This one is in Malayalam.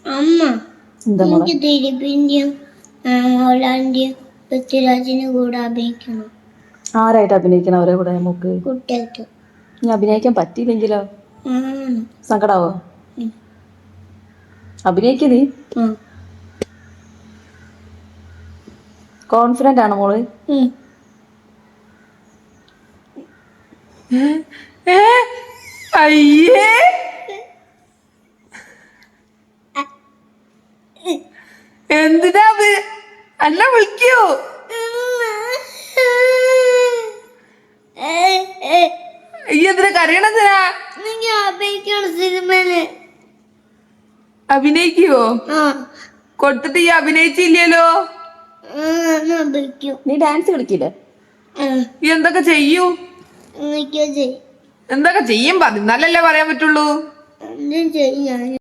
അമ്മ എന്താ മോളെ? എനിക്ക് ദിലീപിന്റെയും മോഹൻലാലിന്റെയും പൃഥ്വിരാജിന്റെ കൂടെ അഭിനയിക്കണം. ആരായിട്ട് അഭിനയിക്കണം അവരെ കൂടെ? നമുക്ക് കുട്ടികൾക്ക് ഇനി അഭിനയിക്കാൻ പറ്റിയില്ലെങ്കിലോ സങ്കടാവോ? അഭിനയിക്ക നീ കോൺഫിഡന്റ് ആണോ മോള്? അയ്യേ എന്തിനാ അല്ല വിളിക്കോ? ഈ എന്തിനാ കരയണെന്തിനാ? അഭിനയിക്കണം സിനിമയില്. അഭിനയിക്കുവോ? കൊടുത്തിട്ട് ഈ അഭിനയിച്ചില്ലല്ലോ. നീ ഡാൻസ് കളിക്കില്ലേ? ഈ എന്തൊക്കെ ചെയ്യൂ? ചെയ്യും. എന്തൊക്കെ ചെയ്യും? നല്ലല്ലേ പറയാൻ പറ്റുള്ളൂ. ചെയ്യും.